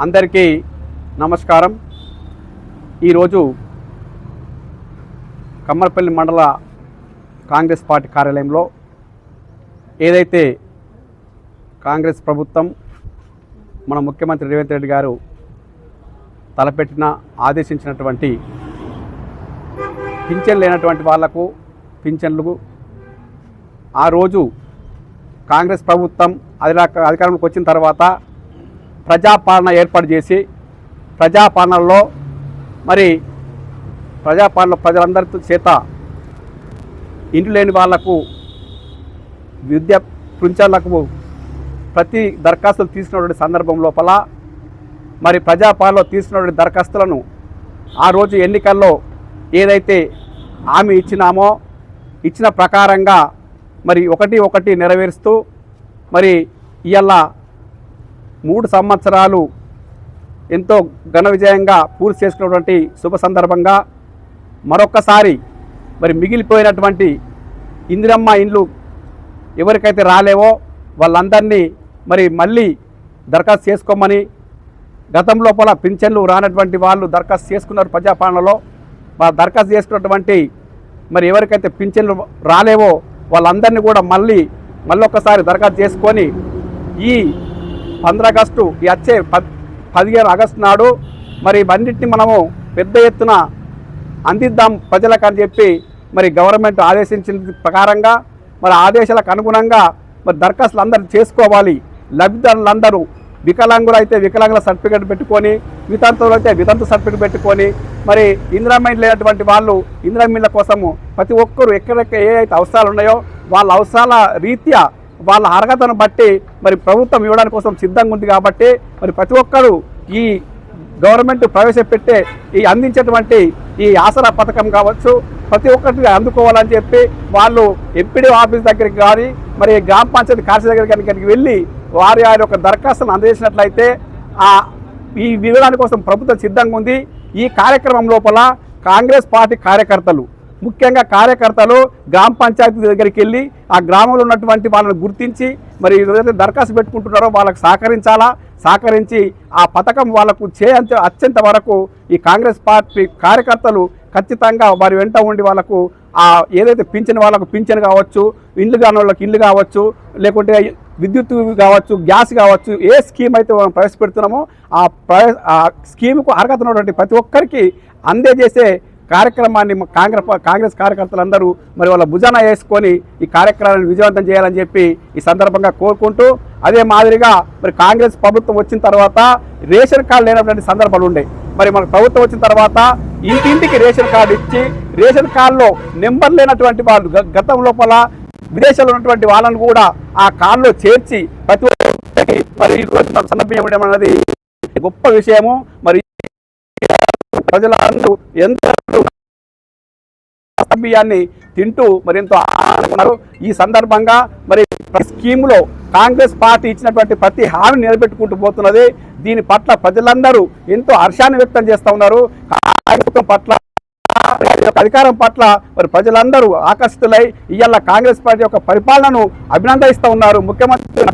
అందరికీ నమస్కారం. ఈరోజు కమ్మరపల్లి మండల కాంగ్రెస్ పార్టీ కార్యాలయంలో ఏదైతే కాంగ్రెస్ ప్రభుత్వం మన ముఖ్యమంత్రి రేవంత్ రెడ్డి గారు తలపెట్టిన ఆదేశించినటువంటి పింఛన్ లేనటువంటి వాళ్లకు పింఛన్లు ఆ రోజు కాంగ్రెస్ ప్రభుత్వం అధికారంలోకి వచ్చిన తర్వాత ప్రజాపాలన ఏర్పాటు చేసి ప్రజాపాలనలో ప్రజలందరి చేత ఇంటి లేని వాళ్లకు విద్యా పింఛన్లకు ప్రతి దరఖాస్తులు తీసుకున్నటువంటి సందర్భం లోపల ప్రజాపాలనలో తీసుకున్నటువంటి దరఖాస్తులను ఆ రోజు ఎన్నికల్లో ఏదైతే హామీ ఇచ్చినామో ఇచ్చిన ప్రకారంగా ఒకటి నెరవేరుస్తూ ఇవాళ 3 సంవత్సరాలు ఎంతో ఘన విజయంగా పూర్తి చేసుకున్నటువంటి శుభ సందర్భంగా మరొక్కసారి మిగిలిపోయినటువంటి ఇందిరమ్మ ఇండ్లు ఎవరికైతే రాలేవో వాళ్ళందరినీ మళ్ళీ దరఖాస్తు చేసుకోమని, గతం లోపల పింఛన్లు రానటువంటి వాళ్ళు దరఖాస్తు చేసుకున్నారు ప్రజాపాలనలో. దరఖాస్తు చేసుకున్నటువంటి ఎవరికైతే పింఛన్లు రాలేవో వాళ్ళందరినీ కూడా మళ్ళీ ఒక్కసారి దరఖాస్తు చేసుకొని ఈ 15 ఆగస్టు వచ్చే 15 ఆగస్టు నాడు ఇవన్నింటినీ మనము పెద్ద ఎత్తున అందిద్దాం ప్రజలకు అని చెప్పి గవర్నమెంట్ ఆదేశించిన ప్రకారంగా ఆదేశాలకు అనుగుణంగా దరఖాస్తులు అందరూ చేసుకోవాలి. లబ్ధిదారులందరూ వికలాంగులు అయితే వికలాంగుల సర్టిఫికేట్ పెట్టుకొని, వితంతువులు అయితే వితంతు సర్టిఫికేట్ పెట్టుకొని, ఇందిరామిండ్లు లేనటువంటి వాళ్ళు ఇందిరామిండ్ల కోసము ప్రతి ఒక్కరూ ఎక్కడెక్కడ ఏ అయితే అవసరాలు ఉన్నాయో వాళ్ళ అవసరాల రీత్యా వాళ్ళ అర్హతను బట్టి ప్రభుత్వం ఇవ్వడానికి కోసం సిద్ధంగా ఉంది. కాబట్టి ప్రతి ఒక్కరూ ఈ గవర్నమెంట్ ప్రవేశపెట్టే ఈ అందించేటువంటి ఈ ఆసరా పథకం కావచ్చు ప్రతి ఒక్కరికి అందుకోవాలని చెప్పి వాళ్ళు ఎంపీడీ ఆఫీస్ దగ్గరికి కానీ గ్రామ పంచాయతీ కార్యాలయం దగ్గరికి వెళ్ళి వారి యొక్క దరఖాస్తులను అందజేసినట్లయితే ఈ వివరాల కోసం ప్రభుత్వం సిద్ధంగా ఉంది. ఈ కార్యక్రమం లోపల కాంగ్రెస్ పార్టీ కార్యకర్తలు, ముఖ్యంగా కార్యకర్తలు గ్రామ పంచాయతీ దగ్గరికి వెళ్ళి ఆ గ్రామంలో ఉన్నటువంటి వాళ్ళని గుర్తించి ఏదైతే దరఖాస్తు పెట్టుకుంటున్నారో వాళ్ళకి సహకరించి ఆ పథకం వాళ్ళకు వచ్చేంత వరకు ఈ కాంగ్రెస్ పార్టీ కార్యకర్తలు ఖచ్చితంగా వారి వెంట ఉండి వాళ్ళకు ఏదైతే పింఛన్ వాళ్ళకు పింఛన్ కావచ్చు, ఇండ్లు కాని వాళ్ళకి ఇండ్లు కావచ్చు, లేకుంటే విద్యుత్ కావచ్చు, గ్యాస్ కావచ్చు, ఏ స్కీమ్ అయితే మనం ప్రవేశపెడుతున్నామో ఆ స్కీమ్కు అర్హత ఉన్నటువంటి ప్రతి ఒక్కరికి అందజేసే కార్యక్రమాన్ని కాంగ్రెస్ కార్యకర్తలందరూ వాళ్ళ భుజాన వేసుకొని ఈ కార్యక్రమాన్ని విజయవంతం చేయాలని చెప్పి ఈ సందర్భంగా కోరుకుంటూ, అదే మాదిరిగా కాంగ్రెస్ ప్రభుత్వం వచ్చిన తర్వాత రేషన్ కార్డు లేనటువంటి సందర్భాలు ఉండే. మన ప్రభుత్వం వచ్చిన తర్వాత ఇంటింటికి రేషన్ కార్డు ఇచ్చి రేషన్ కార్డులో నెంబర్ లేనటువంటి వాళ్ళు గతం లోపల విదేశాల్లో ఉన్నటువంటి వాళ్ళను కూడా ఆ కార్డులో చేర్చి ప్రతి ఒక్కరికి సన్నబియ్యం ఇవ్వడం అనేది గొప్ప విషయము. ప్రజలందరూ ఎంతో బియ్యాన్ని తింటూ ఎంతో ఆనందపడుతున్నారు. ఈ సందర్భంగా స్కీములో కాంగ్రెస్ పార్టీ ఇచ్చినటువంటి ప్రతి హామీని నిలబెట్టుకుంటూ పోతున్నది. దీని పట్ల ప్రజలందరూ ఎంతో హర్షాన్ని వ్యక్తం చేస్తూ ఉన్నారు. అధికారం పట్ల ప్రజలందరూ ఆకర్షితులై ఇవాళ కాంగ్రెస్ పార్టీ యొక్క పరిపాలనను అభినందిస్తూ ఉన్నారు. ముఖ్యమంత్రి